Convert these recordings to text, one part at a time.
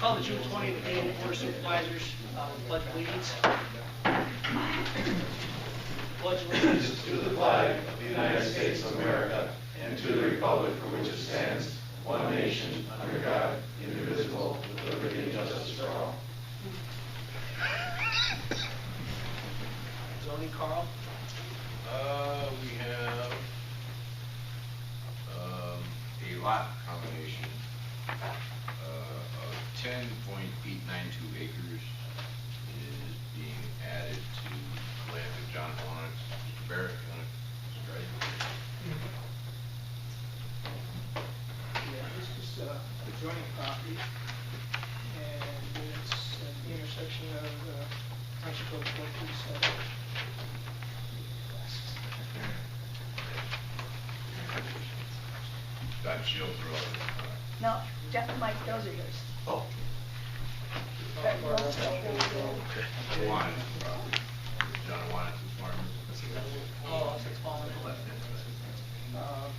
Call the June 20th meeting of the Board of Supervisors, pledge allegiance. Pledge allegiance to the flag of the United States of America and to the republic for which it stands, one nation, under God, indivisible, with liberty and justice for all. Zoning, Carl? We have a lot combination of 10.892 acres is being added to the land of John Lawrence. Mr. Barrett, you want to describe it? Yeah, this is adjoining property, and it's at the intersection of Township Supervisor. Got Shields Road. No, Jeff and Mike, those are yours. Oh. That road's over there. John Lawrence's farm. Oh, it's falling.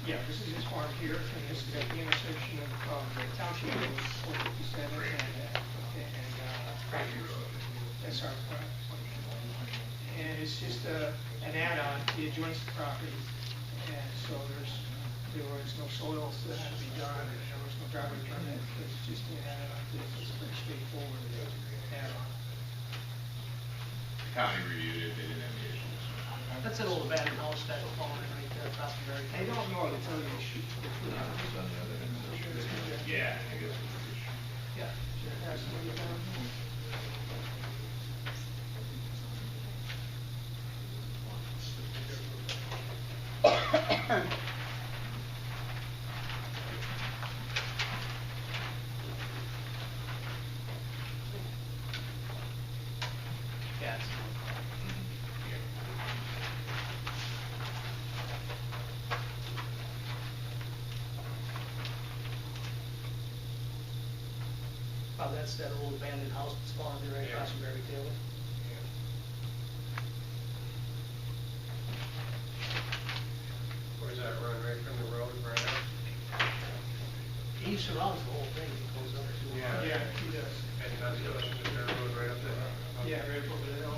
Yeah, this is his farm here, and this is at the intersection of Township 457 and that's our farm. And it's just an add-on to the adjoining property, and so there was no soils that had to be done, and there was no driveway permit. It's just an add-on to this. It's pretty straightforward add-on. The county reviewed it, they didn't have any issues. That's an old abandoned house that's falling right there across the very. I don't know the tell you the issue. Yeah, I guess. Yeah. Yeah. That's that old abandoned house that's falling there right across from Barry Taylor. Where's that run, right from the road, right up? He surrounds the whole thing, he goes under to. Yeah, he does. And that's the dirt road right up there? Yeah, right over the hill.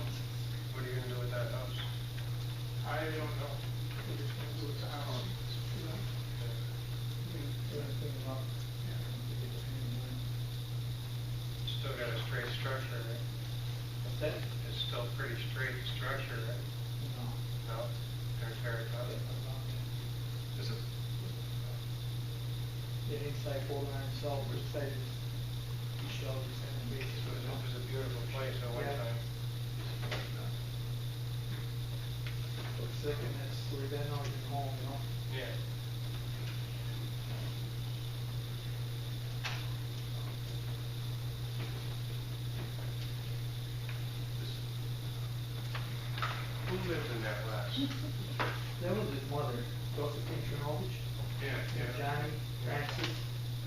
What are you gonna do with that house? I don't know. We're just gonna do it to house. You know? Still got a straight structure, right? What's that? It's still pretty straight structure, right? No? They're terracotta? Is it? The inside fold on itself, which side is the shell, the same base. So it was a beautiful place at one Yeah. time. Looks sick, and that's where then I was at home, you know? Yeah. Who lived in that last? That was his mother, Josephine Chernovich, Yeah, yeah. Johnny, Francis,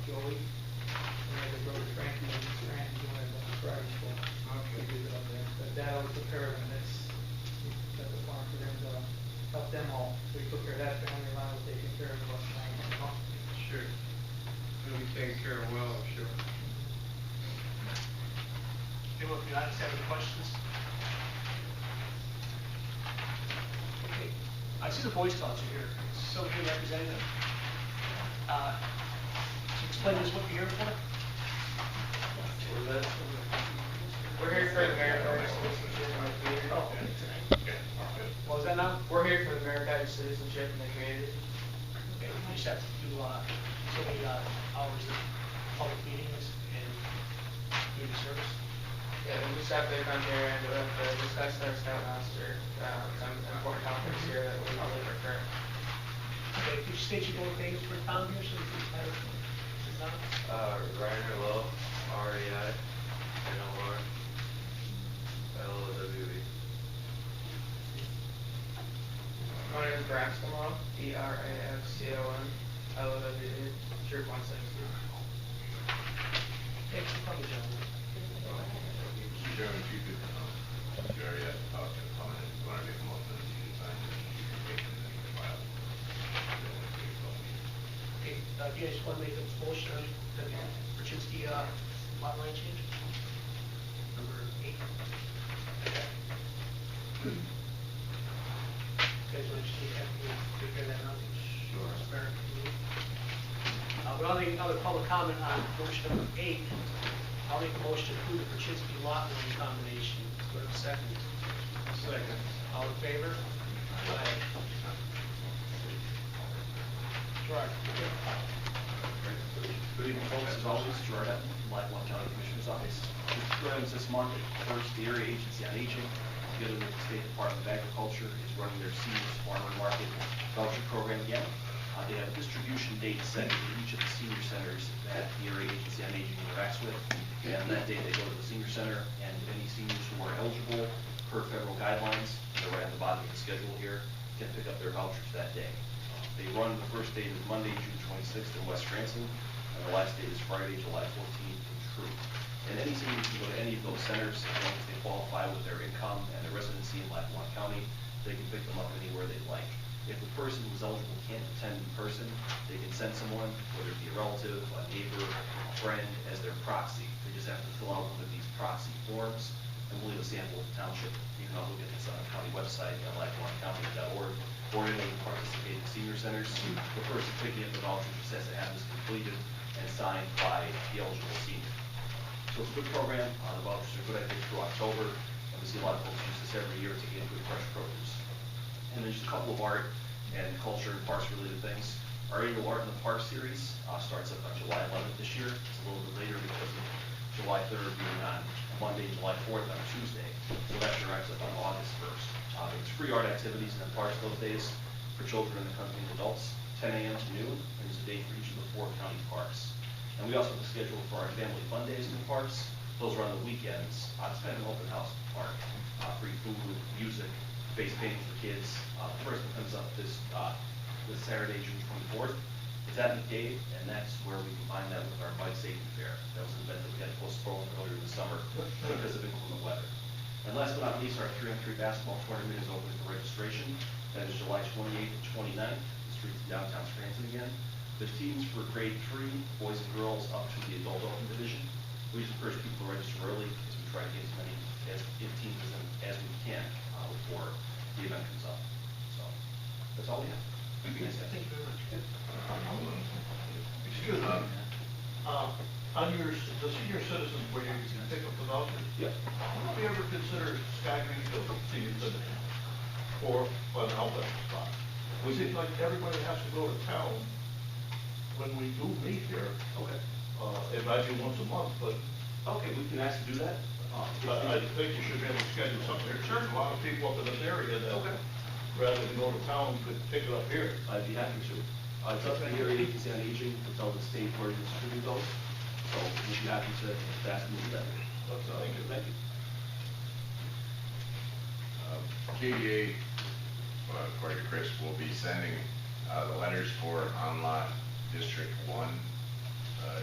Joey, and they had a brother Frankie, and Mr. Randy doing it on Friday school. Okay. They did it up there, but that was the pair of them, that's, he got the farm for them to help them all, so he took care of that family, and I was taking care of the rest of them, you know? Sure. It'll be taken care of well, I'm sure. Anyone from the audience have any questions? Okay, I see the Boy Scouts are here. Is someone here representing them? Explain this, what you're here for? We're here for the Maritime Citizenship in the community. Oh, what was that now? We're here for the Maritime Citizenship in the community. Okay, we just have to do so many hours of public meetings and community service. Yeah, we just have to come here and discuss our scoutmaster, some important topics here that we probably prefer. Okay, could you state your own names for town here so we can kind of sit down? Reiner Lowe, REI, NLR, LOWE. My name is Braxton Lowe, BRAXCON, LOWE, Troop 160. Thanks for coming, gentlemen. Mr. Chairman, if you could, you already had talked to the comment, if you want to make a motion, you can sign it, you can take it and then you can file it. Okay, you guys want to make a motion on Brzezinski lot line change? Number 8. Guys, want to take care of that now? Sure. But other public comment on motion number 8, I'll make a motion to approve the Krasinski lot line combination. Go to second. Second. All in favor? Aye. Gerard. Good evening, folks. As always, Gerard at Lackawanna County Commissioner's Office. Mr. Williams, this month, first, the Area Agency on Aging, together with the State Department of Agriculture, is running their Seniors Farmer Market voucher program again. They have a distribution date set in each of the senior centers that the Area Agency on Aging interacts with. And on that day, they go to the senior center, and any seniors who are eligible per federal guidelines, they're right at the bottom of the schedule here, can pick up their vouchers that day. They run, the first date is Monday, June 26th in West Branson, and the last date is Friday, July 14th in True. And any senior can go to any of those centers as long as they qualify with their income and their residency in Lackawanna County. They can pick them up anywhere they'd like. If the person who's eligible can't attend in person, they can send someone, whether it be a relative, a neighbor, a friend, as their proxy. They just have to fill out one of these proxy forms, and we'll leave a sample at the township. You can also get this on the county website at lackawannacounty.org, or in any participating senior centers. The person picking up the voucher just has to have this completed and signed by the eligible senior. So it's a good program. The vouchers are good, I think, through October, and we see a lot of folks use this every year to get good fresh produce. And then just a couple of art and culture and parks related things. Our annual Art in the Park series starts up on July 11th this year. It's a little bit later because of July 3rd being on Monday, July 4th on Tuesday. So that wraps up on August 1st. It's free art activities in the parks those days for children and accompanying adults, 10 a.m. to noon, and there's a date for each of the 4 county parks. And we also have a schedule for our family fun days in the parks. Those are on the weekends. It's kind of an open house in the park. Free food, music, face painting for kids. The first one comes up this Saturday, June 24th. It's at McDade, and that's where we combine that with our bike safety fair. That was an event that we had postponed earlier this summer because of inclement weather. And last but not least, our 3-on-3 basketball tournament is open for registration. That is July 28th and 29th. The streets in downtown Scranton again. There's teams for grade 3, boys and girls, up to the adult open division. We just encourage people to register early as we try to get as many teams as we can before the event comes up. So that's all we have. Thank you very much. Excuse me. On the senior citizens where you pick up the vouchers, Yeah. would we ever consider staggering the senior citizens for an outlet spot? We seem like everybody has to go to town when we do meet here. Okay. It might be once a month, but Okay, we can ask to do that. I think you should be able to schedule something. There's a lot of people up in this area that, Okay. rather than go to town, could pick it up here. I'd be happy to. It's up to the Area Agency on Aging to tell the state where to distribute those. So we'd be happy to ask them to do that. Thank you. Thank you. KDA, according to Chris, will be sending the letters for on-lot District 1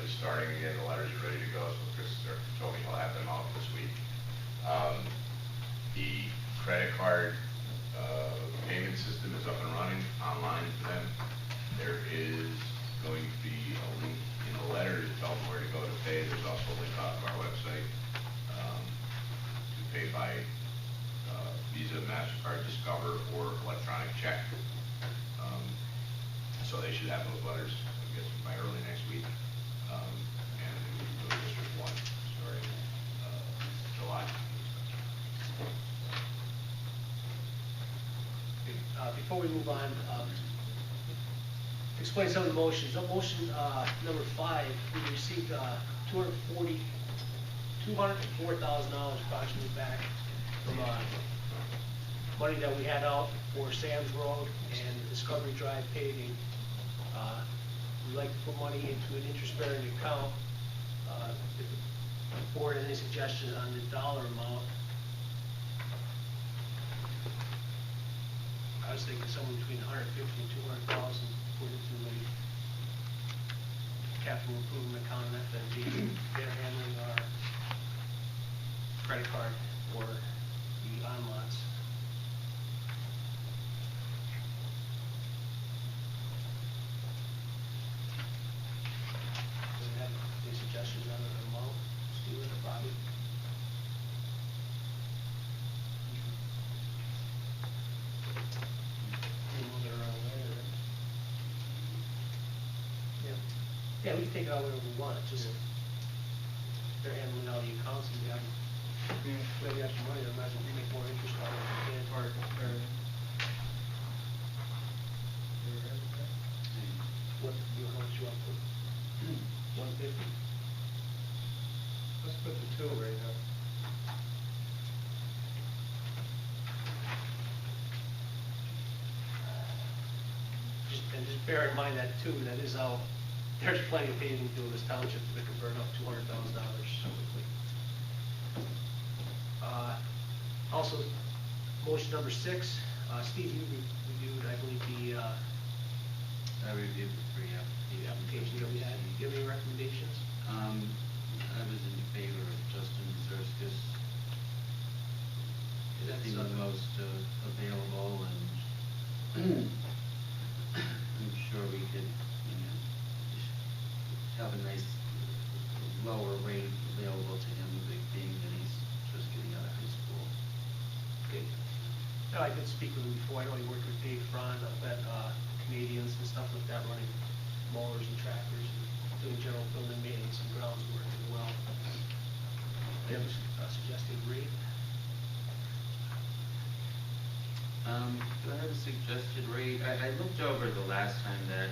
is starting again. The letters are ready to go, so Chris told me he'll have them out this week. The credit card payment system is up and running online for them. There is going to be a link in the letter to tell them where to go to pay. There's also a link off our website to pay by Visa, MasterCard, Discover, or electronic check. So they should have those letters, I guess, by early next week. And it will go to District 1 starting July. Before we move on, explain some of the motions. Motion number 5, we received $204,000 approximately back from money that we had out for Sam's Road and the Discovery Drive paving. We'd like to put money into an interest-bearing account. If the board has any suggestions on the dollar amount, I was thinking somewhere between $150,000 and $200,000 put into a capital improvement account, and that be they're handling our credit card or the on-lots. Does it have any suggestions on the amount? Yeah, we can take it out whenever we want, it's just, they're handling all the accounts, and we have, we have the extra money, they might as well make more interest on it. And Or, what, you know, how much you want to put? 150? Let's put the 2 right now. And just bear in mind that too, that is how, there's plenty of paving to do in this township that can burn up $200,000 so quickly. Also, motion number 6, Steve, you reviewed, I believe, the I reviewed the application that we had. Do you have any recommendations? I was in favor of Justin Zerskis. That's, He was the most available, and I'm sure we could, you know, have a nice lower rate available to him, being that he's just getting out of high school. Okay. No, I did speak with him before. I know he worked with Dave Fron up at Canadians and stuff like that, running mowers and tractors and doing general building maintenance and grounds work as well. Do you have a suggested rate? Do I have a suggested rate? I looked over the last time that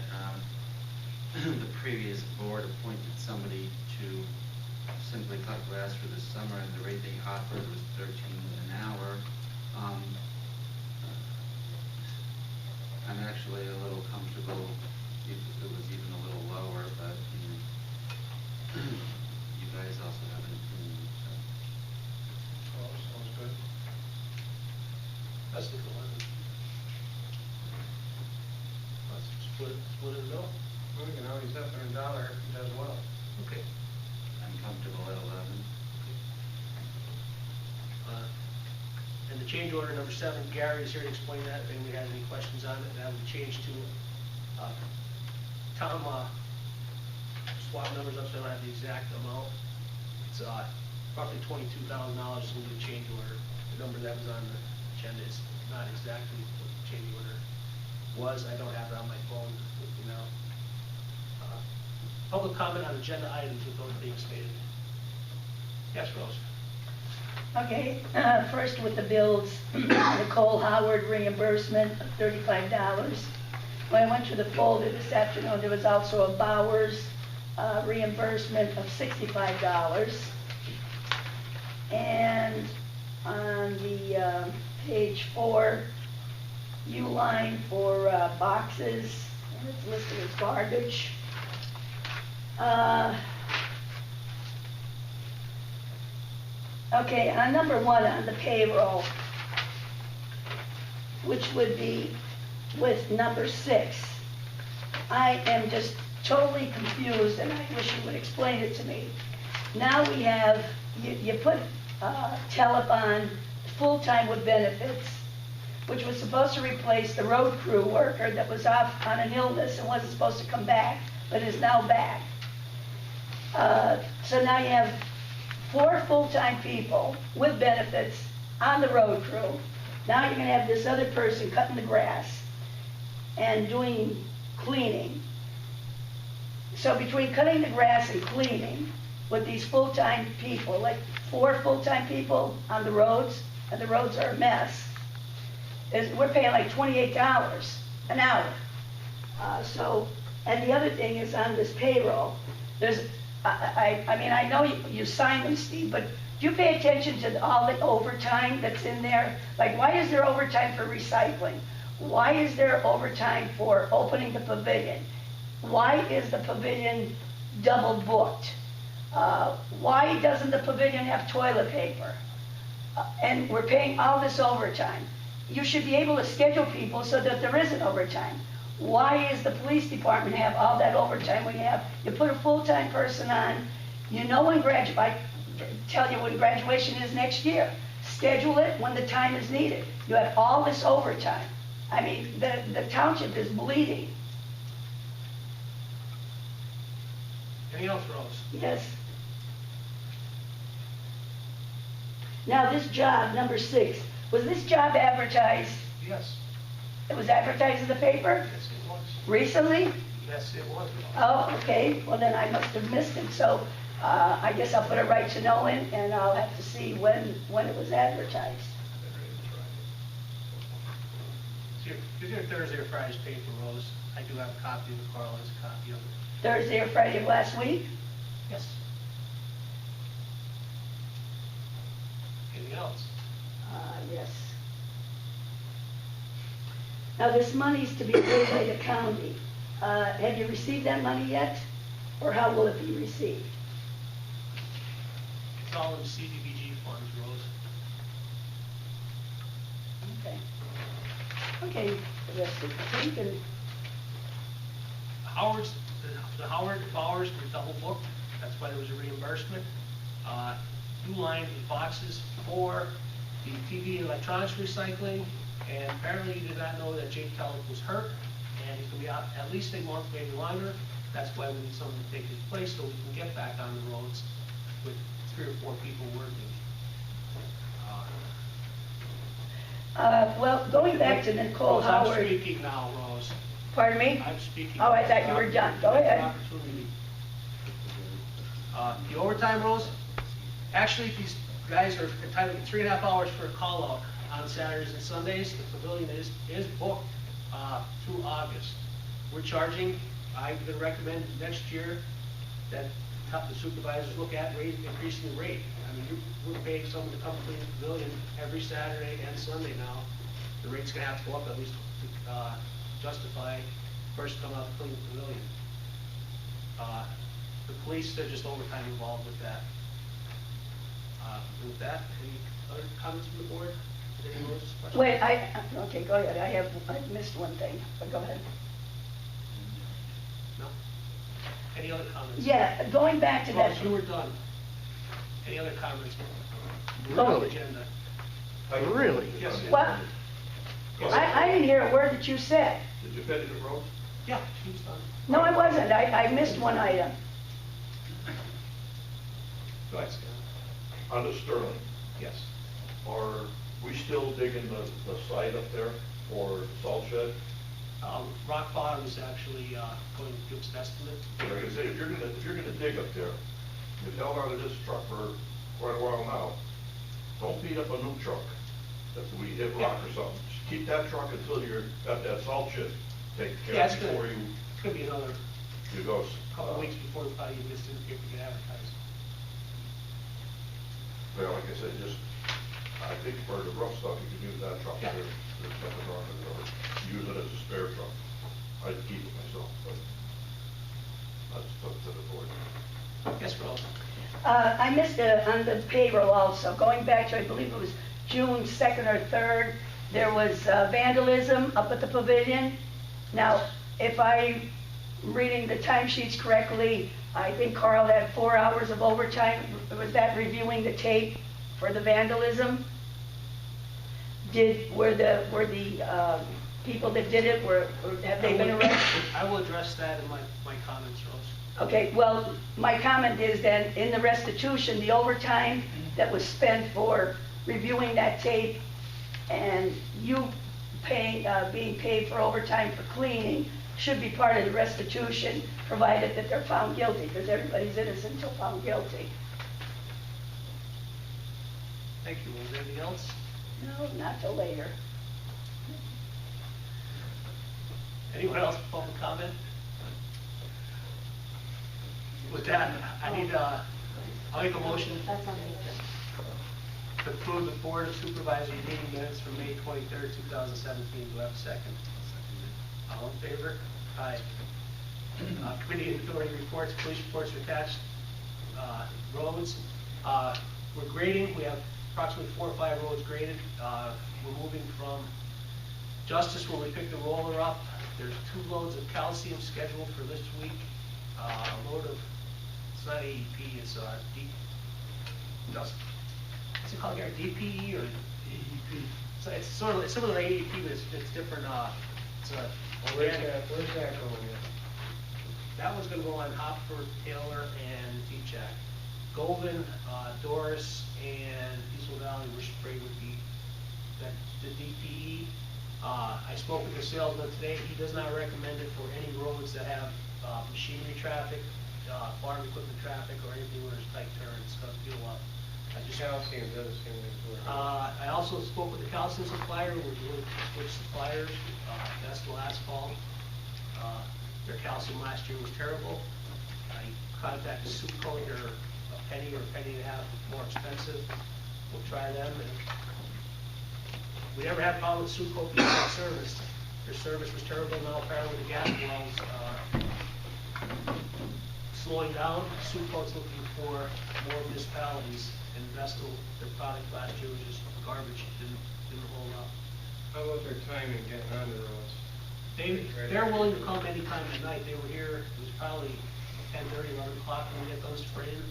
the previous board appointed somebody to simply cut grass for the summer, and the rate they offered was $13 an hour. I'm actually a little comfortable if it was even a little lower, but you know, you guys also have an opinion. So. Oh, sounds good. Let's look at 11. Let's split it in the middle. Well, we can always up it $1 if he does well. Okay. I'm comfortable at 11. And the change order number 7, Gary is here to explain that, if anybody has any questions on it. That would change to, Tom, swap numbers up so I don't have the exact amount. It's roughly $22,000 is going to be the change order. The number that was on the agenda is not exactly what the change order was. I don't have it on my phone with me now. Public comment on agenda items with those being stated. Yes, Rose? Okay, first with the bills, Nicole Howard reimbursement of $35. When I went through the folder this afternoon, there was also a Bowers reimbursement of $65. And on the page 4, U-line for boxes, and it's listed as garbage. Okay, on number 1 on the payroll, which would be with number 6, I am just totally confused, and I wish you would explain it to me. Now we have, you put Telebon full-time with benefits, which was supposed to replace the road crew worker that was off on an illness and wasn't supposed to come back, but is now back. So now you have 4 full-time people with benefits on the road crew. Now you're going to have this other person cutting the grass and doing cleaning. So between cutting the grass and cleaning with these full-time people, like 4 full-time people on the roads, and the roads are a mess, we're paying like $28 an hour. And the other thing is on this payroll, there's, I mean, I know you signed them, Steve, but do you pay attention to all the overtime that's in there? Like, why is there overtime for recycling? Why is there overtime for opening the pavilion? Why is the pavilion double booked? Why doesn't the pavilion have toilet paper? And we're paying all this overtime. You should be able to schedule people so that there isn't overtime. Why is the police department have all that overtime when you put a full-time person on, you know when I tell you when graduation is next year. Schedule it when the time is needed. You have all this overtime. I mean, the township is bleeding. Anything else, Rose? Yes. Now this job, number 6, was this job advertised? Yes. It was advertised in the paper? Yes, it was. Recently? Yes, it was. Oh, okay, well then I must have missed it, so, I guess I'll put a right to know in, and I'll have to see when it was advertised. Is your Thursday or Friday's paper, Rose? I do have a copy of it, Carl has a copy of it. Thursday or Friday of last week? Yes. Anything else? Yes. Now, this money's to be paid by the county. Have you received that money yet? Or how will it be received? It's all in CDBG funds, Rose. Okay. Okay, the rest of the week, and The Howard Bowers were double booked, that's why there was a reimbursement. New line of boxes for the TV and electronics recycling, and apparently you did not know that Jake Kellett was hurt, and he's gonna be out at least a month, maybe longer. That's why we need someone to take his place, so we can get back on the roads with 3 or 4 people working. well, going back to Nicole Rose, Howard. I'm speaking now, Rose. Pardon me? I'm speaking. Oh, I thought you were done. Go ahead. Opportunity. The overtime, Rose, actually, these guys are entitled to 3.5 hours for a call-out on Saturdays and Sundays. The pavilion is booked through August. We're charging, I would recommend next year that the supervisors look at increasing the rate. I mean, we're paying someone to come clean the pavilion every Saturday and Sunday now. The rate's gonna have to go up at least to justify first come out to clean the pavilion. The police, they're just overtime involved with that. With that, any other comments from the board? Any more questions? Wait, okay, go ahead. I missed one thing, but go ahead. No? Any other comments? Yeah, going back to that. Rose, you were done. Any other comments? Really? Agenda. Really? Yes. What? I didn't hear a word that you said. Did you finish it, Rose? Yeah, she was done. No, I wasn't. I missed one item. Go ahead, Scott. On the Sterling, Yes. are we still digging the site up there for the salt shed? Rock Bottom is actually going to give us an estimate. Like I say, if you're gonna dig up there, you've held on to this truck for quite a while now. Don't beat up a new truck if we hit rock or something. Just keep that truck until you're got that salt shed taken Yeah, care it's of gonna, before it's gonna be another you go. couple of weeks before we probably get this in the paper to get advertised. Well, like I said, just, I think for the rough stuff, you can use that truck. Yeah. There's nothing wrong with it, or use it as a spare truck. I'd keep it myself, but that's up to the board. Yes, Rose? I missed on the payroll also. Going back to, I believe it was June 2nd or 3rd, there was vandalism up at the pavilion. Now, if I'm reading the timesheets correctly, I think Carl had 4 hours of overtime. Was that reviewing the tape for the vandalism? Were the people that did it, have they been arrested? I will address that in my comments, Rose. Okay, well, my comment is then, in the restitution, the overtime that was spent for reviewing that tape and you being paid for overtime for cleaning should be part of the restitution, provided that they're found guilty, because everybody's innocent until found guilty. Thank you, Rose. Anything else? No, not till later. Anyone else with public comment? With that, I need, I'll make a motion to approve the Board of Supervisors meeting minutes for May 23rd, 2017. Do I have a second? All in favor? Aye. Committee authority reports, police reports are attached. Roads, we're grading. We have approximately 4 or 5 roads graded. We're moving from Justice, where we picked the roller up. There's 2 loads of calcium scheduled for this week. A load of, it's not AEP, it's what's it called here, DPE or AEP? So it's sort of, it's similar to AEP, but it's different, it's a. Where's that going? That one's gonna go on Hopford, Taylor, and D-Jack. Goldman, Doris, and Diesel Valley were sprayed with the DPE. I spoke with the salesman today, he does not recommend it for any roads that have machinery traffic, farm equipment traffic, or anything where there's tight turns, because fuel up. Calcium doesn't seem to work. I also spoke with the calcium supplier, we're doing switch suppliers, Vestal Asphalt. Their calcium last year was terrible. I contacted Suco, they're a penny or a penny and a half more expensive. We'll try them. And we never had a problem with Suco because of service. Their service was terrible. Now apparently the gas wells slowing down. Suco's looking for more municipalities, and Vestal, their product last year was just garbage. Didn't hold up. How about their timing getting on the roads? They're willing to come anytime at night. They were here, it was probably 10:30, 11 o'clock when we got done spraying,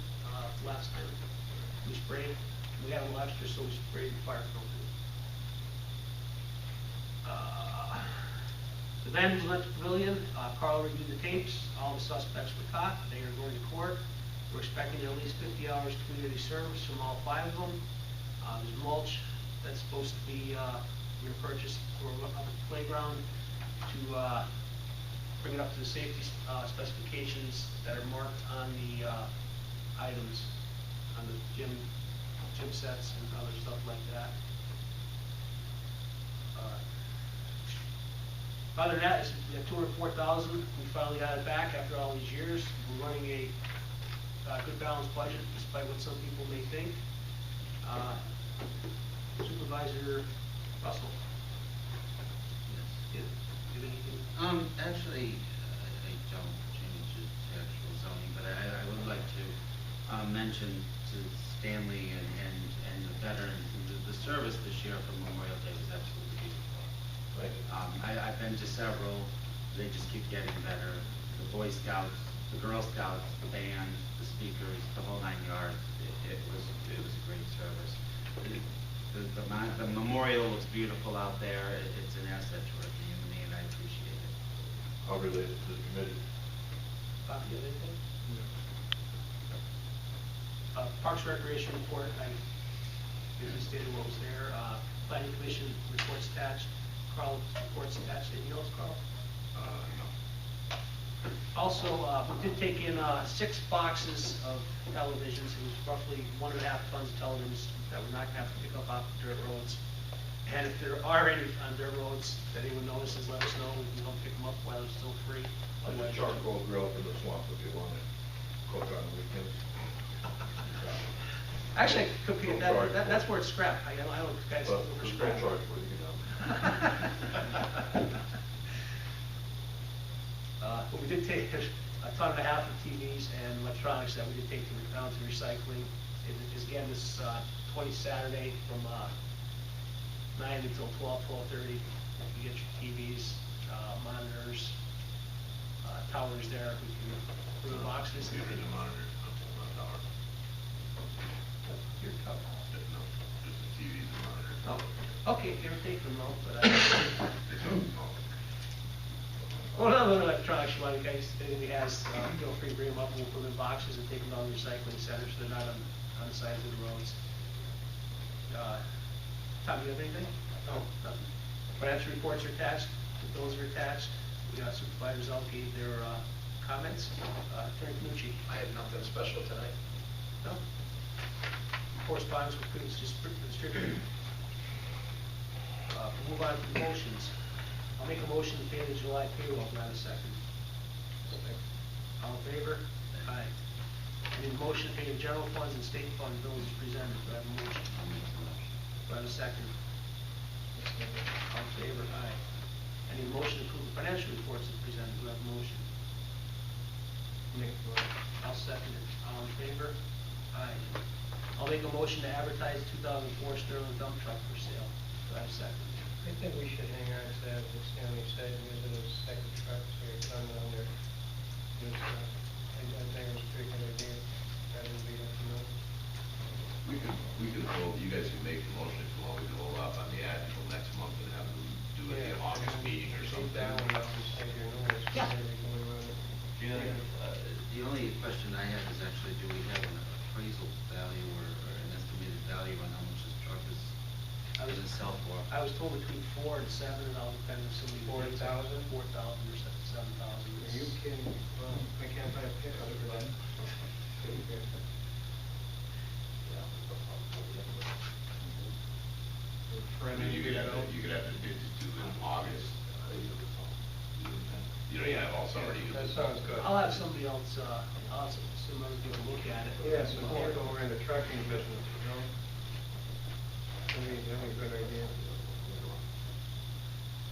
last time. We sprayed, we had them last year, so we sprayed the fire company. The Vandals Pavilion, Carl reviewed the tapes, all the suspects were caught, they are going to court. We're expecting at least 50 hours community service from all 5 of them. There's mulch that's supposed to be, we're going to purchase for up at the playground to bring it up to the safety specifications that are marked on the items, on the gym sets and other stuff like that. Other than that, we have $204,000. We finally got it back after all these years. We're running a good balanced budget, despite what some people may think. Supervisor Russell. Yes. Do anything? Actually, I don't change it to actual zoning, but I would like to mention to Stanley and the veterans, the service this year for Memorial Day was absolutely beautiful. Thank you. I've been to several, they just keep getting better. The Boy Scouts, the Girl Scouts, the band, the speakers, the whole 9 yards. It was a great service. The memorial looks beautiful out there. It's an asset to our community, and I appreciate it. How related to the committee? Bob, do you have anything? Parks Recreation report, I usually stated what was there. Planning Commission reports attached. Carl, reports attached. Anything else, Carl? No. Also, we did take in 6 boxes of televisions. It was roughly 1.5 tons of televisions that we're not going to have to pick up off the dirt roads. And if there are any on dirt roads that anyone notices, let us know. We can help pick them up while they're still free. I just charcoal grill up in the swamp if you want to cook on the weekends. Actually, I could pick that. That's where it's scrapped. I don't guys But for there's no scrap. charge for it, you know. But we did take a ton and a half of TVs and electronics that we did take down to recycling. It is again this 20th Saturday from 9 until 12:30. You get your TVs, monitors, towers there. We can bring the boxes. Computers and monitors, not tower. Your cover. No, just the TVs and monitors. Oh, okay, never take them though, but It's so small. well, other electronics, you want to guys, anything he has, feel free to bring them up, we'll put them in boxes and take them down to the recycling center, so they're not on the sides of the roads. Tom, do you have anything? No, nothing. Financial reports are attached, those are attached. We got supervisors out, gave their comments. Attorney Canucci. I have nothing special tonight. No? Correspondence with goods distributed. We'll move on to the motions. I'll make a motion to pay the July payroll, do I have a second? All in favor? Aye. I need a motion to pay the general funds and state fund bills as presented, do I have a motion? Do I have a second? All in favor? Aye. I need a motion to approve the financial reports as presented, do I have a motion? I'll second it. All in favor? Aye. I'll make a motion to advertise 2004 Sterling dump truck for sale. Do I have a second? I think we should hang on to that, as Stanley said, use it as a second truck, so you're done on there. I think it was a pretty good idea, rather than beat up the mill. We could hold, you guys can make the motion if you want, we can hold off on the ad until next month and have them do it in the August meeting or something. Down, you have to save your noise, Yeah. maybe going on it. The only question I have is actually, do we have an appraisal value or an estimated value on how much this truck is? I for was, the self-walk? I was told between 4 and 7, and I'll depend on somebody. 4,000? 4,000 or 7,000. Are you kidding? Well, I can't find a pickup for that. You could have to bid to do in August. You know, you have all summer to use That it. sounds good. I'll have somebody else, I'll have some other people look at it. Yes, we can't go in the trucking business, you know? That'd be a good idea.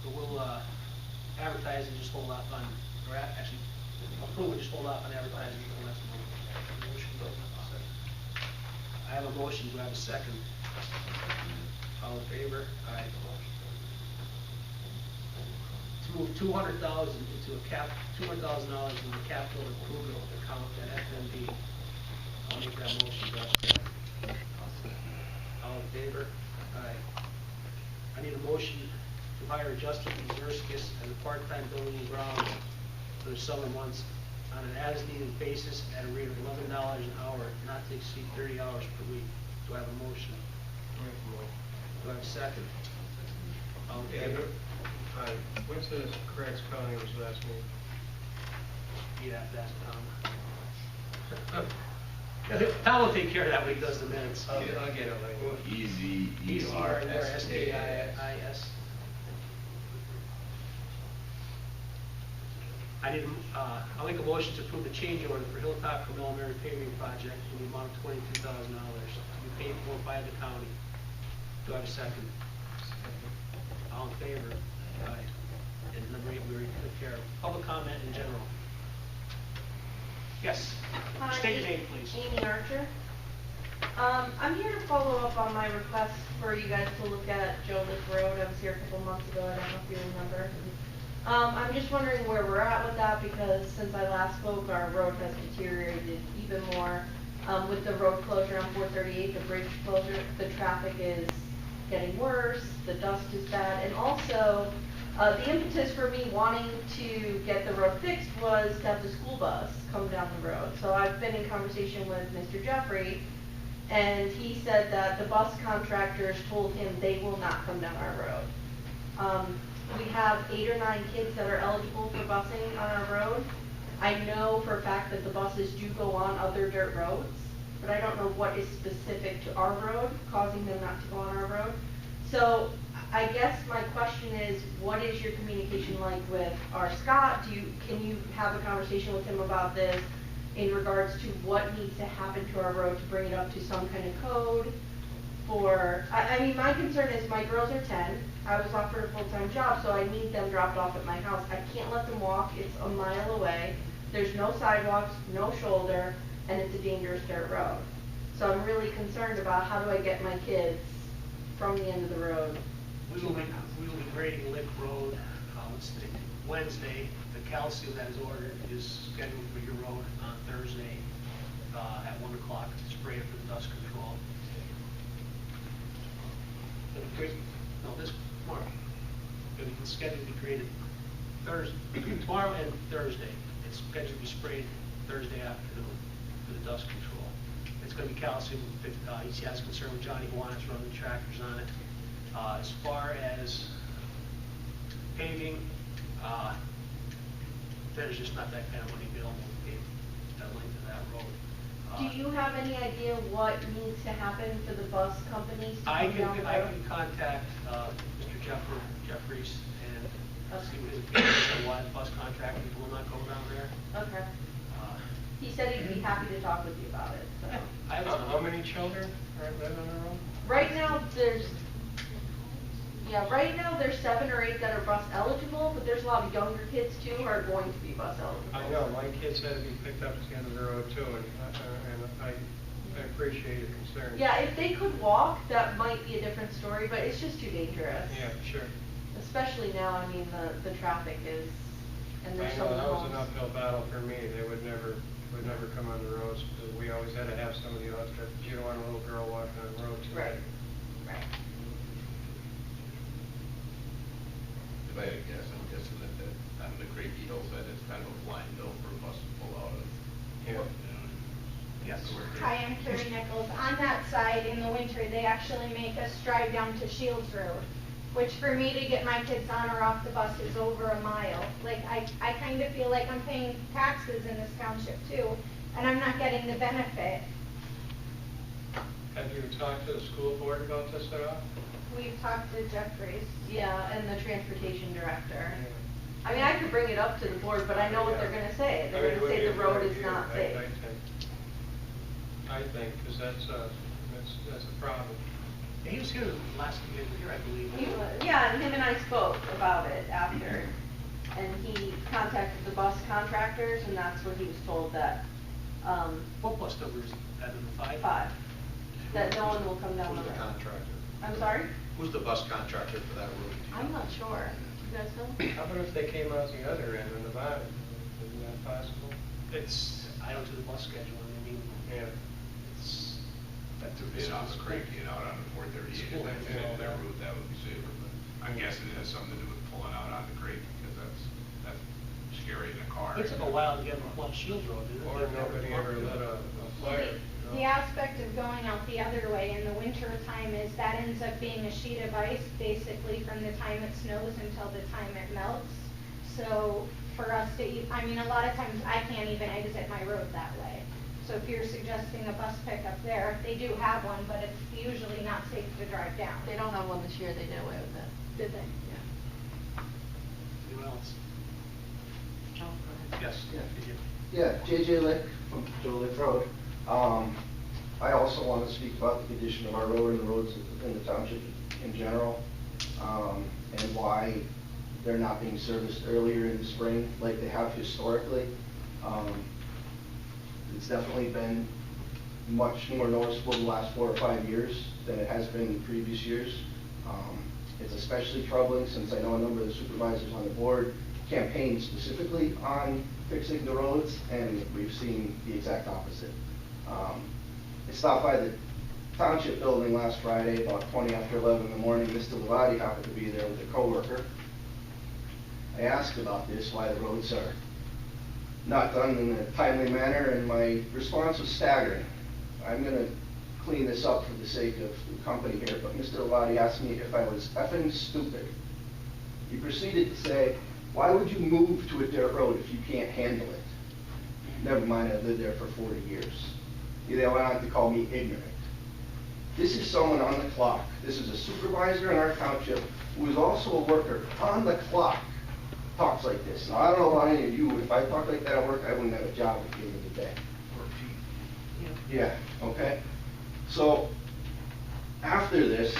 But we'll, advertise and just hold off on, or actually, approve and just hold off on advertising until next month. I have a motion, do I have a second? All in favor? Aye. To move $200,000 into a $200,000 into the capital improvement account at FMD. I'll make that motion, do I have a second? All in favor? Aye. I need a motion to hire Justin Zerskis as a part-time building and grounds for the summer months on an as-needed basis at a rate of $11 an hour, not to exceed 30 hours per week. Do I have a motion? Do I have a second? All in favor? What's his correct spelling of his last name? You'd have to ask Tom. Tom will take care of that when he does the minutes. I'll get it later. E-Z-E-R-S-K-I-S. I need, I'll make a motion to approve the change order for Hilltop from Elementary paving project in the amount of $22,000 to be paid for by the county. Do I have a second? All in favor? Aye. And number 8, we already took care of. Public comment in general. Yes. Hi, State your name, please. Amy Archer. I'm here to follow up on my request for you guys to look at Joe Lick Road. I was here a couple months ago, I don't know if you remember. I'm just wondering where we're at with that, because since I last spoke, our road has deteriorated even more. With the road closure on 438, the bridge closure, the traffic is getting worse, the dust is bad, and also, the impetus for me wanting to get the road fixed was to have the school bus come down the road. So I've been in conversation with Mr. Jeffrey, and he said that the bus contractors told him they will not come down our road. We have 8 or 9 kids that are eligible for busing on our road. I know for a fact that the buses do go on other dirt roads, but I don't know what is specific to our road causing them not to go on our road. So I guess my question is, what is your communication like with our Scott? Can you have a conversation with him about this in regards to what needs to happen to our road to bring it up to some kind of code? I mean, my concern is my girls are 10. I was offered a full-time job, so I need them dropped off at my house. I can't let them walk. It's a mile away. There's no sidewalks, no shoulder, and it's a dangerous dirt road. So I'm really concerned about how do I get my kids from the end of the road. We will be grading Lick Road, Wednesday. The calcium that is ordered is scheduled for your road on Thursday at 1 o'clock to spray it for the dust control. It's scheduled to be graded tomorrow and Thursday. It's scheduled to be sprayed Thursday afternoon for the dust control. It's going to be calcium. He has concern with Johnny Hawana's running tractors on it. As far as paving, there's just not that kind of money available to pave that length of that road. Do you have any idea what needs to happen for the bus companies to I come down the road? can contact Mr. Jeffries and see what his opinion is on why the bus contractors will not go down there. Okay. He said he'd be happy to talk with you about it, so. How many children live on the road? Right now, there's 7 or 8 that are bus eligible, but there's a lot of younger kids too who are going to be bus eligible. I know, my kids had to be picked up at the end of the road too, and I appreciate your concern. Yeah, if they could walk, that might be a different story, but it's just too dangerous. Yeah, sure. Especially now, I mean, the traffic is, and there's so I know, many that was homes. an uphill battle for me. They would never come on the roads. We always had to have somebody else, but you don't want a little girl walking on the road too. Right, right. If I had to guess, I'm guessing that on the Craigie Hillside, it's kind of a blind hill for a bus to pull out of. Yeah. Yes. Hi, I'm Carrie Nichols. On that side, in the winter, they actually make us drive down to Shields Road, which for me to get my kids on or off the bus is over a mile. Like, I kind of feel like I'm paying taxes in this township too, and I'm not getting the benefit. Have you talked to the school board about this at all? We've talked to Jeffries. Yeah, and the transportation director. I mean, I could bring it up to the board, but I know what they're gonna say. They're gonna say the road is not safe. I think, because that's a problem. Yeah, he was here last year, I believe. Yeah, and him and I spoke about it after, and he contacted the bus contractors, and that's what he was told that, What bus number is that, number 5? 5, that no one will come down the Who's road. the contractor? I'm sorry? Who's the bus contractor for that route? I'm not sure. You guys know? How about if they came out the other end on the bottom? Isn't that possible? I don't do the bus scheduling, I mean, Yeah. That to be on the creek, out on the 438, if they fit into that route, that would be safer, but I'm guessing it has something to do with pulling out on the creek, because that's scary in a car. it took a while to get them up Shields Road, didn't it? Or nobody ever lit a fire. The aspect of going out the other way in the winter time is that ends up being a sheet of ice basically from the time it snows until the time it melts. So for us to, I mean, a lot of times I can't even exit my road that way. So if you're suggesting a bus pickup there, they do have one, but it's usually not safe to drive down. They don't have one this year, they did away with it. Did they? Yeah. Anyone else? Oh, go ahead. Yes. Yeah, JJ Lick from Joe Lick Road. I also want to speak about the condition of our road and the roads in the township in general, and why they're not being serviced earlier in the spring like they have historically. It's definitely been much more noticeable the last 4 or 5 years than it has been in previous years. It's especially troubling since I know a number of the supervisors on the board campaign specifically on fixing the roads, and we've seen the exact opposite. I stopped by the township building last Friday about 20 after 11 in the morning. Mr. Levati happened to be there with a coworker. I asked about this, why the roads are not done in a timely manner, and my response was staggering. I'm going to clean this up for the sake of the company here, but Mr. Levati asked me if I was effing stupid. He proceeded to say, why would you move to a dirt road if you can't handle it? Never mind, I've lived there for 40 years. They went on to call me ignorant. This is someone on the clock. This is a supervisor in our township who is also a worker on the clock. Talks like this. Now, I don't know about any of you, but if I talked like that at work, I wouldn't have a job at the end of the day. Yeah, okay. So, after this,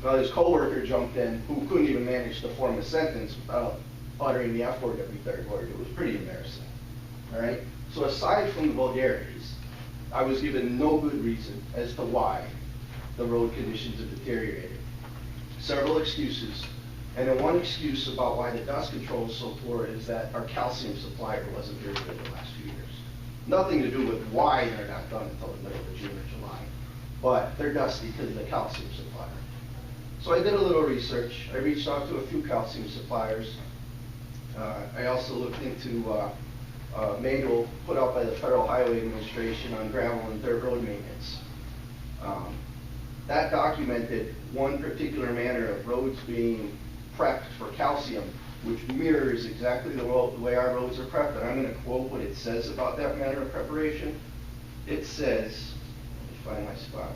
well, his coworker jumped in who couldn't even manage to form a sentence without uttering the F word every third word. It was pretty embarrassing. All right? So aside from the vulgarities, I was given no good reason as to why the road conditions have deteriorated. Several excuses. And then one excuse about why the dust control is so poor is that our calcium supplier wasn't very good the last few years. Nothing to do with why they're not done until the middle of June or July. But they're dusty because of the calcium supplier. So I did a little research. I reached out to a few calcium suppliers. I also looked into a manual put out by the Federal Highway Administration on gravel and dirt road maintenance. That documented one particular manner of roads being prepped for calcium, which mirrors exactly the way our roads are prepped. And I'm going to quote what it says about that manner of preparation. It says, let me find my spot.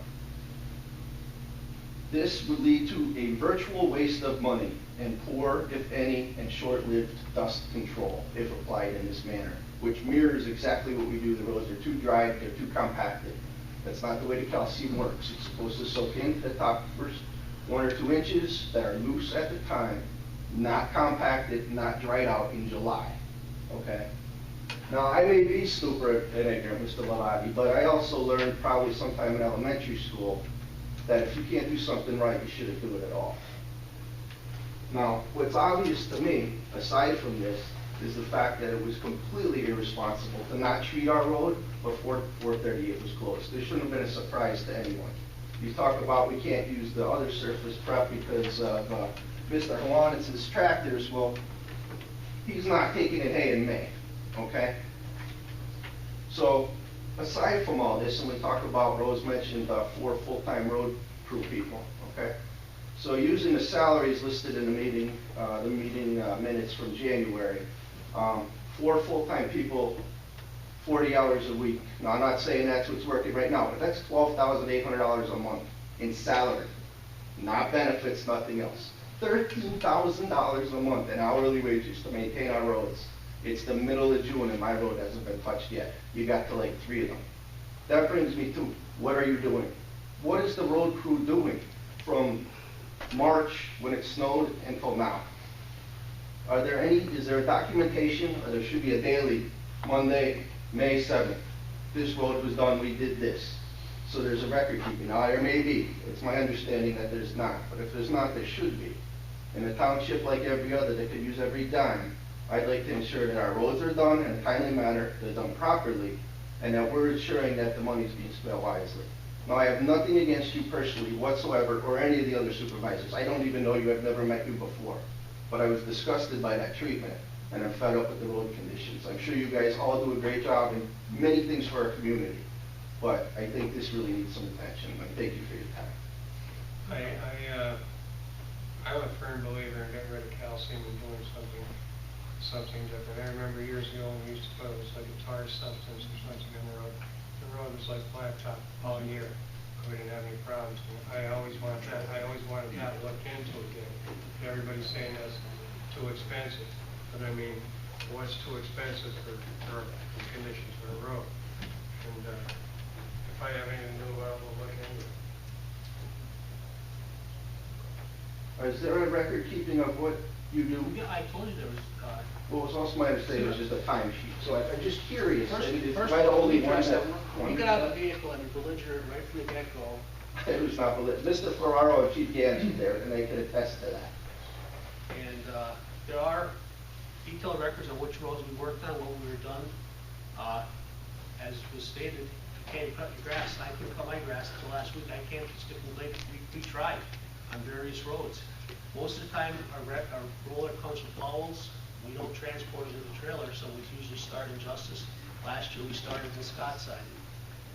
This would lead to a virtual waste of money and poor, if any, and short-lived dust control if applied in this manner, which mirrors exactly what we do. The roads are too dry, they're too compacted. That's not the way the calcium works. It's supposed to soak into the top first 1 or 2 inches that are loose at the time, not compacted, not dried out in July. Okay? Now, I may be stupid and ignorant, Mr. Lavati, but I also learned probably sometime in elementary school that if you can't do something right, you shouldn't do it at all. Now, what's obvious to me, aside from this, is the fact that it was completely irresponsible to not treat our road before 438 was closed. This shouldn't have been a surprise to anyone. You talk about we can't use the other surface prep because of Mr. Hawanitz's tractors. Well, he's not taking it hay in May, okay? So aside from all this, and we talk about, Rose mentioned 4 full-time road crew people, okay? So using the salaries listed in the meeting minutes from January, 4 full-time people, 40 hours a week. Now, I'm not saying that's what's working right now, but that's $12,800 a month in salary, not benefits, nothing else. $13,000 a month in hourly wages to maintain our roads. It's the middle of June and my road hasn't been touched yet. You got to like 3 of them. That brings me to, what are you doing? What is the road crew doing from March when it snowed until now? Is there a documentation, or there should be a daily, Monday, May 7th, this road was done, we did this. So there's a record keeping. Now, there may be, it's my understanding that there's not, but if there's not, there should be. In a township like every other that could use every dime, I'd like to ensure that our roads are done in a timely manner, they're done properly, and that we're ensuring that the money's being spent wisely. Now, I have nothing against you personally whatsoever, or any of the other supervisors. I don't even know you, I've never met you before. But I was disgusted by that treatment, and I'm fed up with the road conditions. I'm sure you guys all do a great job in many things for our community, but I think this really needs some attention, and thank you for your time. I'm a firm believer in getting rid of calcium and doing something different. I remember years ago when we used to put it was like a tar substance or something in the road. The road was like blacktop all year. We didn't have any problems. And I always wanted that looked into again. Everybody's saying that's too expensive, but I mean, what's too expensive for the conditions for the road? And if I have anything to do about it, we'll look into it. Is there a record keeping of what you do? Yeah, I told you there was, Well, it was also my understanding it was just a time sheet, so I'm just curious. first, Am first I the of all, only we one addressed that that. You got out of the vehicle and you're belligerent right from the get-go. It was not belligerent. Mr. Ferraro and Chief Ganji there, and they can attest to that. And there are detailed records on which roads we worked on, what we were done. As was stated, you can't cut your grass. I couldn't cut my grass until last week. I can't stick in the lake. We tried on various roads. Most of the time, our roller comes with bowels. We don't transport it in the trailer, so we usually start in Justice. Last year, we started in Scottside.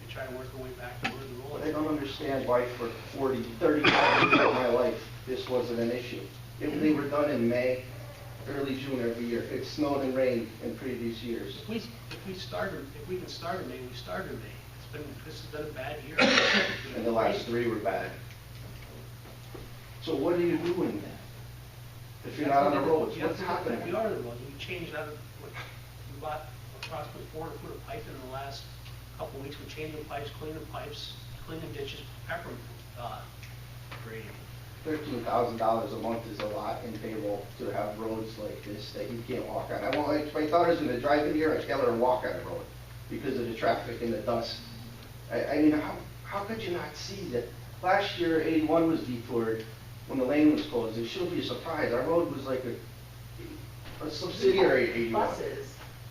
We try to work our way back to where the roller. But I don't understand why for 35 years of my life, this wasn't an issue. If they were done in May, early June every year. It snowed and rained in previous years. If we can start in May, we start in May. This has been a bad year. And the last 3 were bad. So what are you doing then? If you're not on the roads, what's happening? We are on the roads. We changed out of, we bought approximately 400 foot of pipe in the last couple of weeks. We changed the pipes, cleaned the pipes, cleaned the ditches, pepper grading. $13,000 a month is a lot in payroll to have roads like this that you can't walk on. I won't, like, my daughter's gonna drive in here, I tell her to walk on the road because of the traffic and the dust. I mean, how could you not see that? Last year, 81 was detoured when the lane was closed. It shouldn't be a surprise. Our road was like a subsidiary of 81.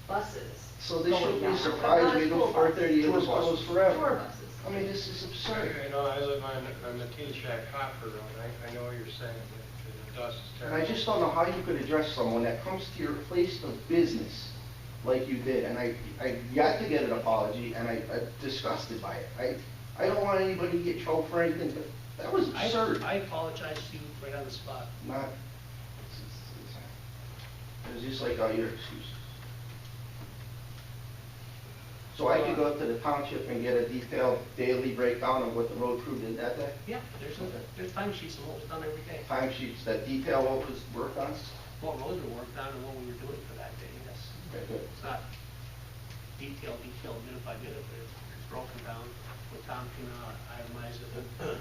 Buses. So this shouldn't be a surprise. We go for 30 years, closed forever. Tour buses. I mean, this is absurd. You know, I live on the T-Shack Hopper Road. I know what you're saying, but the dust is And terrible. I just don't know how you could address someone that comes to your place of business like you did. And I got to get an apology, and I'm disgusted by it. I don't want anybody to get trouble for anything, but that was absurd. I apologize to you right on the spot. Not, it was just like, oh, your excuse. So I could go up to the township and get a detailed daily breakdown of what the road crew did that day? Yeah, there's time sheets of what was done every day. Time sheets that detail what was worked on? What roads were worked on and what we were doing for that day, yes. Okay, good. It's not detailed minute by minute, but it's broken down where Tom can itemize it to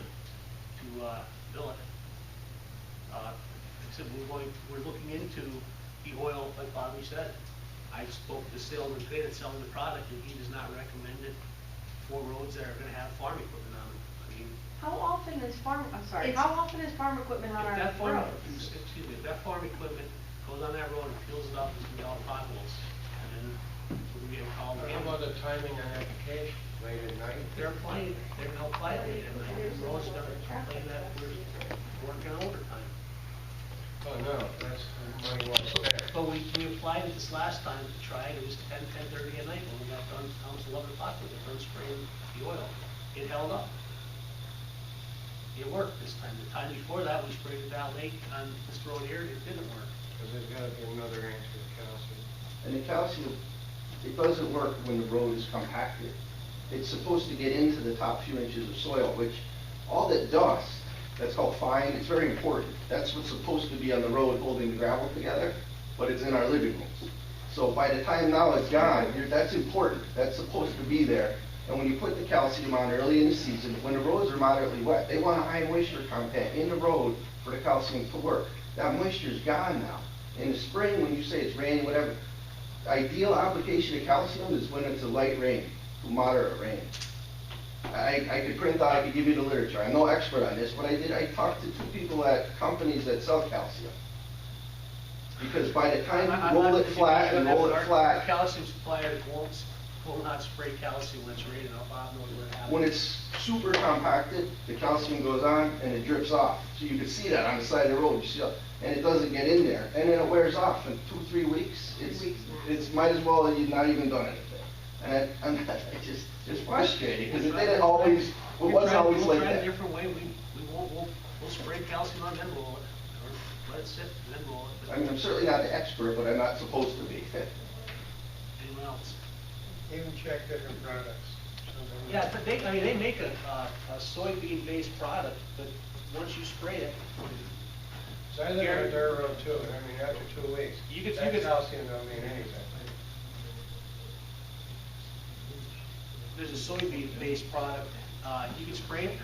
bill it. Except we're looking into the oil, like Bobby said. I spoke to the salesman today that's selling the product, and he does not recommend it for roads that are gonna have farm equipment on them. I mean, How often is farm equipment on our if that farm, roads? excuse me, if that farm equipment goes on that road and fills it up, it's gonna be all potholes. And then we're gonna get a call. How about the timing on application, late at night? They're applying, they're gonna apply late at night. The road's gonna complain that we're working overtime. Oh, no, that's money well spent. But we applied it this last time to try it, it was 10:30 at night when we got done, almost 11 o'clock, we got done spraying the oil. It held up. It worked this time. The time before that, we sprayed it out late on this road here, it didn't work. Because there's gotta be another answer to calcium. And the calcium, it doesn't work when the road is compacted. It's supposed to get into the top few inches of soil, which all that dust, that's called fine, it's very important. That's what's supposed to be on the road holding the gravel together, but it's in our living rooms. So by the time now it's gone, that's important. That's supposed to be there. And when you put the calcium on early in the season, when the roads are moderately wet, they want a high moisture content in the road for the calcium to work. That moisture's gone now. In the spring, when you say it's raining, whatever, ideal application of calcium is when it's a light rain, to moderate rain. I could print out, I could give you the literature. I'm no expert on this, but I talked to 2 people at companies that sell calcium. Because by the time you roll it flat and roll it Our flat, calcium suppliers will not spray calcium when it's raining. Bob knows what happens. when it's super compacted, the calcium goes on and it drips off. So you can see that on the side of the road, you see, and it doesn't get in there. And then it wears off in 2-3 weeks. It's might as well you've not even done anything. And it's just frustrating, because it didn't always, it wasn't always like We'll try it that. a different way. We'll spray calcium on, then roll it, or let it sit, and then roll it. I mean, I'm certainly not the expert, but I'm not supposed to be. Anyone else? Even check different products. Yeah, but they make a soybean-based product, but once you spray it, So I live on a dirt road too, and I mean, after 2 weeks, that calcium don't mean anything. there's a soybean-based product, you can spray it,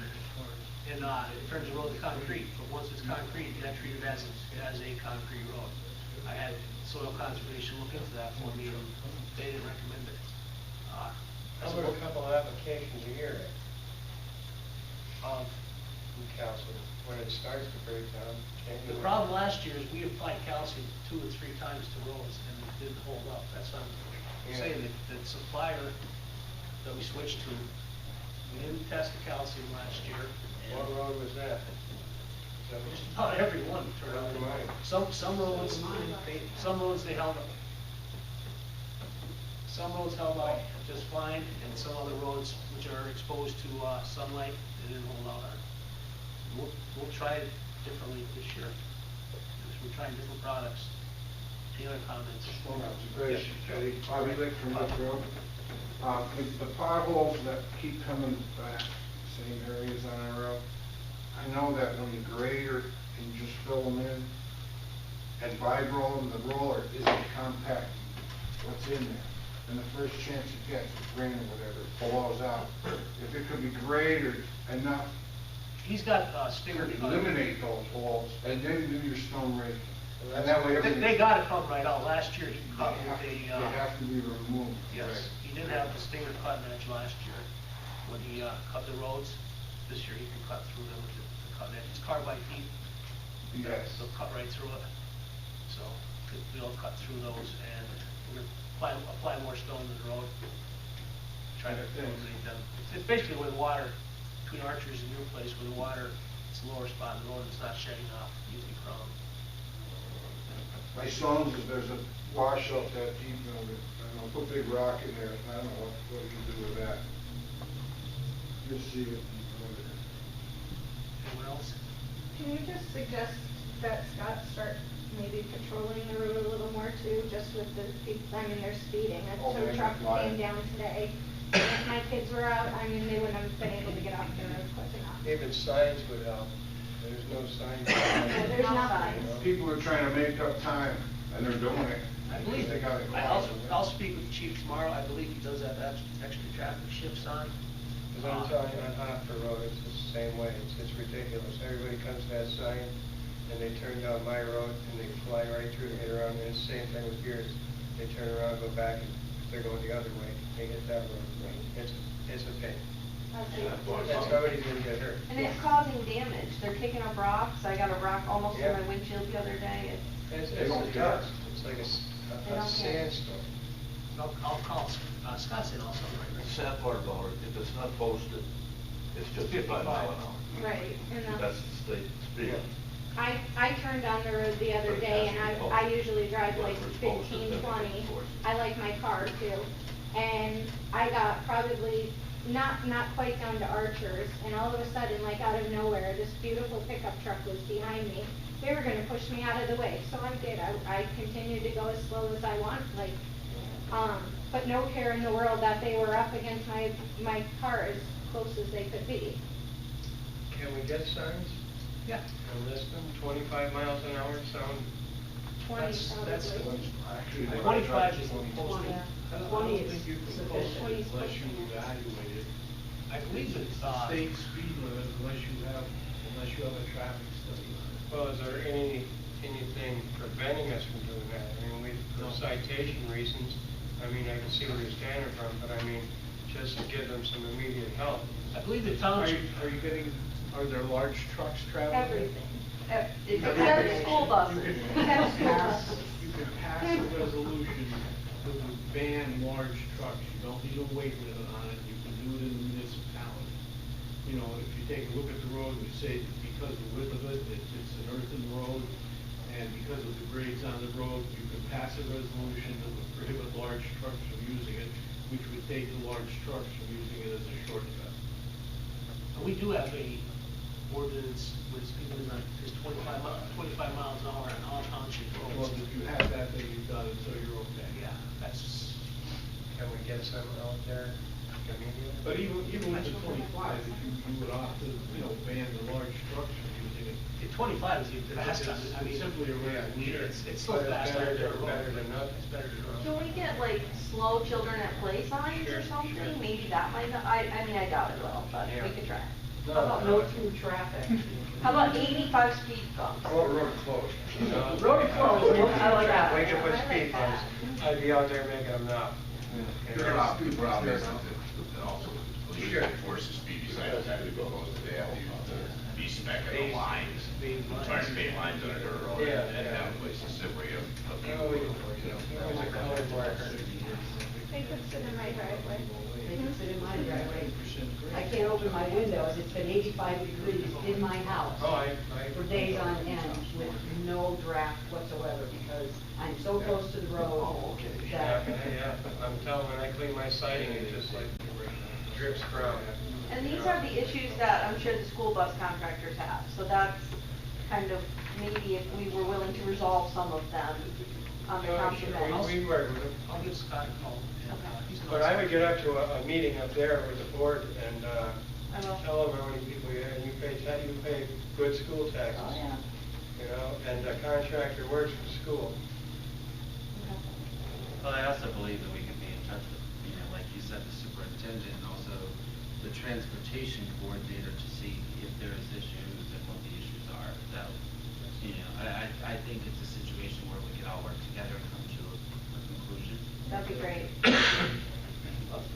and it turns the road to concrete, but once it's concrete, you gotta treat it as a concrete road. I had soil conservation look into that for me, and they didn't recommend it. How about a couple of applications a year of calcium, when it starts to break down? The problem last year is we applied calcium 2 or 3 times to roads, and it didn't hold up. That's what I'm saying, that the supplier that we switched to, we didn't test the calcium last year. What road was that? Just about every one turned out. Some roads, they held up. Some roads held up just fine, and some other roads which are exposed to sunlight, they didn't hold out on. We'll try it differently this year. We're trying different products. Any other comments? Bobby Lick from Brook Road. The potholes that keep coming back, same areas on our road, I know that when you grade or you just fill them in, and by rolling, the roller isn't compacting what's in there. And the first chance it gets, it's rain or whatever, it blows out. If it could be graded enough, He's got stinger. eliminate those holes, and then do your stone raking. And that way They got to come right out. Last year, he cut with they have to be removed. yes, he didn't have the stinger cutting edge last year. When he cut the roads, this year he can cut through them with the cutting edge. It's carbide feet. Yes. They'll cut right through it. So we'll cut through those, and we're gonna apply more stone to the road. Try to eliminate them. It's basically where the water, between Archer's and your place, where the water, it's the lower spot in the road, it's not shedding off, usually from. My son's, there's a wash up that deep, I don't know, put a big rock in there, I don't know what you do with that. You'll see it. Anyone else? Can you just suggest that Scott start maybe patrolling the road a little more too, just with the people, I mean, they're speeding. A tow truck came down today. And if my kids were out, I mean, they wouldn't have been able to get off the road quick enough. Even signs would help. There's no signs. Yeah, there's nothing. People are trying to make up time, and they're doing it. I believe, They got it. I'll speak with the chief tomorrow, I believe he does have extra traffic shifts on. Because I'm telling you, on Hopper Road, it's the same way, it's ridiculous. Everybody comes to that sign, and they turn down my road, and they fly right through and hit around, and it's the same thing with yours. They turn around, go back, and if they're going the other way, they hit that road. It's a pain. And somebody's gonna get hurt. And it's causing damage. They're kicking up rocks. I got a rock almost in my windshield the other day. It's a dust, it's like a sandstorm. I'll call Scott's in also. The sad part about it, if it's not posted, it's just 55 miles an hour. Right, and That's the state speed. I turned down the road the other day, and I usually drive like 15, 20. I like my car too. And I got probably not quite down to Archer's, and all of a sudden, like out of nowhere, this beautiful pickup truck was behind me. They were gonna push me out of the way, so I did. I continued to go as slow as I want, but no care in the world that they were up against my car as close as they could be. Can we get signs? Yeah. And list them, 25 miles an hour sound? 20 That's probably. Actually, 25 is the most. I don't 20 think is you can sufficient. post 20 it is unless you pushing it. evaluate it. I believe It's it's, a state speed limit unless you have a traffic study on it. Well, is there anything preventing us from doing that? I mean, for citation reasons, I mean, I can see where you're standing from, but I mean, just to give them some immediate help. I believe the township. Are there large trucks traveling? Everything. Except Everything. school buses. Except school buses. You can pass a resolution that would ban large trucks. You don't need a weight limit on it. You can do it in the municipality. You know, if you take a look at the road, we say that because of the width of it, it's an earthen road, and because of the grades on the road, you can pass a resolution that would prohibit large trucks from using it, which would take the large trucks from using it as a shortcut. We do have a ordinance with speed limit is 25 miles an hour on all township Well, roads. if you have that, then you've done it, so you're okay. Yeah, that's. Can we get something out there immediately? But even with the 25, if you would opt to, ban the large trucks from using it. The 25 is the fastest. I mean, It's simply a resolution. it's still fast. Better than nothing. It's better than Can we get like slow children at play signs or something? Maybe that might not, I mean, I doubt it will, but we could try. How about no through traffic? How about 85 speed bumps? Oh, road closed. Road closed, I like that. We could put I like speed that. bumps. I'd be out there making them now. There are a lot of people out there that also, police enforce the speedy side of that, because they have to use the V-spec of the lines, trying to make lines under the road, and have places sit where you have people. There's a color marker. They could sit in my driveway. They can sit in my driveway. I can't open my windows, it's been 85 degrees in my house Oh, I. for days on end with no draft whatsoever because I'm so close to the road that. Yeah, I'm telling, when I clean my siding, it just like drips from. And these are the issues that I'm sure the school bus contractors have, so that's kind of maybe if we were willing to resolve some of them on the township end. We work with them. I'll give Scott a call. But I would get up to a meeting up there with the board and, I will. tell them how many people you have, and you pay good school taxes. Oh, yeah. You know, and the contractor works for school. Well, I also believe that we can be in touch with, like you said, the superintendent and also the transportation coordinator to see if there is issues and what the issues are. That, I think it's a situation where we can all work together and come to a conclusion. That'd be great.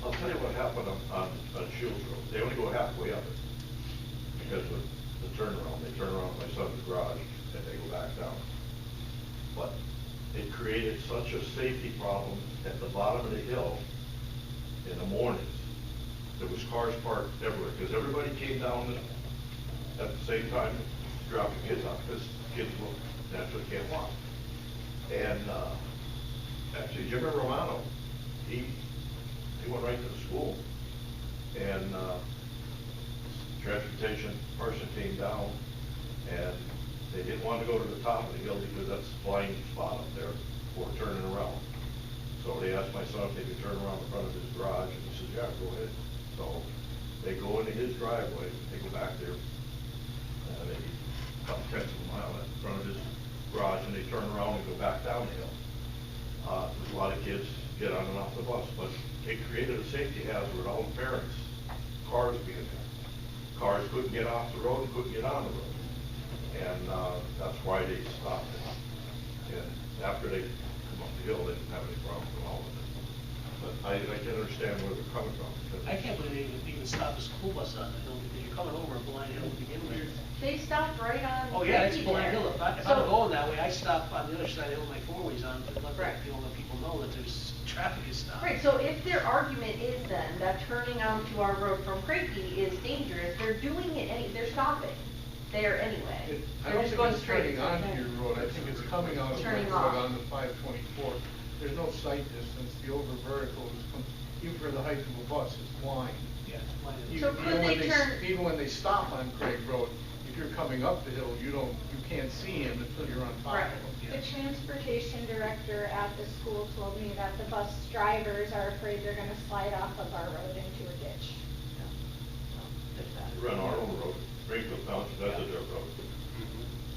I'll tell you what happened on Shields Road. They only go halfway up it because of the turnaround. They turn around my son's garage and they go back down. But it created such a safety problem at the bottom of the hill in the mornings. There was cars parked everywhere because everybody came down at the same time to drop the kids off because kids will naturally can't walk. And actually, Jimmy Romano, he went right to the school, and transportation person came down, and they didn't want to go to the top of the hill because that's the blind spot up there for turning around. So they asked my son if they could turn around in front of his garage, and he said, yeah, go ahead. So they go into his driveway, they go back there, maybe a couple tenths of a mile in front of his garage, and they turn around and go back down the hill. There's a lot of kids get on and off the bus, but it created a safety hazard with all the parents, cars being there. Cars couldn't get off the road and couldn't get on the road. And that's why they stopped it. And after they come up the hill, they didn't have any problem at all with it. But I can understand where they're coming from. I can't believe they even stop a school bus on the hill because you're coming over a blind hill to begin with. They stopped right on. Oh, yeah, it's Frankie blind there. hill. If I'm going that way, I stop on the other side of the hill, my four-ways on, to let Right. let people know that there's traffic is stopped. Right, so if their argument is then that turning onto our road from Crakey is dangerous, they're doing it, they're stopping. there anyway. I They're don't just think going it's straight. turning onto your road, I think it's coming out of the Turning road off. on the 524. There's no sight distance, the over vertical is, even for the height of a bus, is blind. Yes, mine is. So could they turn- Even when they stop on Craig Road, if you're coming up the hill, you can't see him until you're on top of Right. him. The transportation director at the school told me that the bus drivers are afraid they're gonna slide off of our road into a ditch. You run our own road, Greenfield Township, that's a dirt road.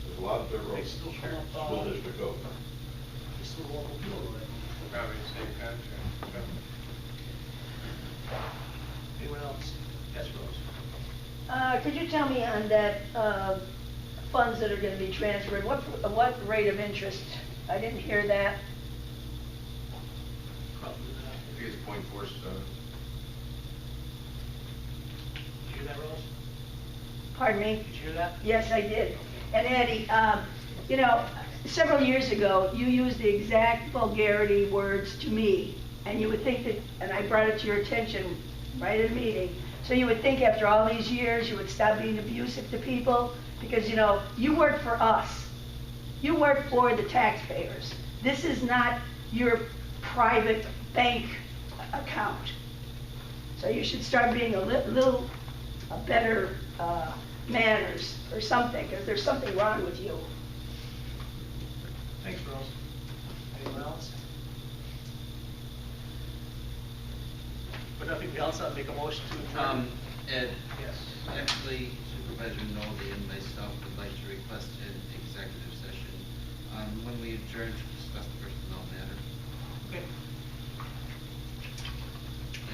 There's a lot of dirt They roads. still come up, School district code. It's still local fuel, right? Probably the same contract. Anyone else? Yes, Rose? Could you tell me on that, funds that are gonna be transferred, what rate of interest? I didn't hear that. Probably not. I think it's .47. Did you hear that, Rose? Pardon me? Did you hear that? Yes, I did. And Eddie, you know, several years ago, you used the exact vulgarity words to me, and you would think that, and I brought it to your attention right at a meeting, so you would think after all these years, you would stop being abusive to people, because, you know, you work for us. You work for the taxpayers. This is not your private bank account. So you should start being a little better manners or something, because there's something wrong with you. Thanks, Rose. Anyone else? But nothing else, I'll make a motion to adjourn. Ed, Yes. actually Supervisor Nolde and myself would like to request an executive session when we adjourn to discuss the personnel matter. Okay,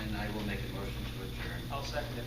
And I will make a motion to adjourn. I'll second it.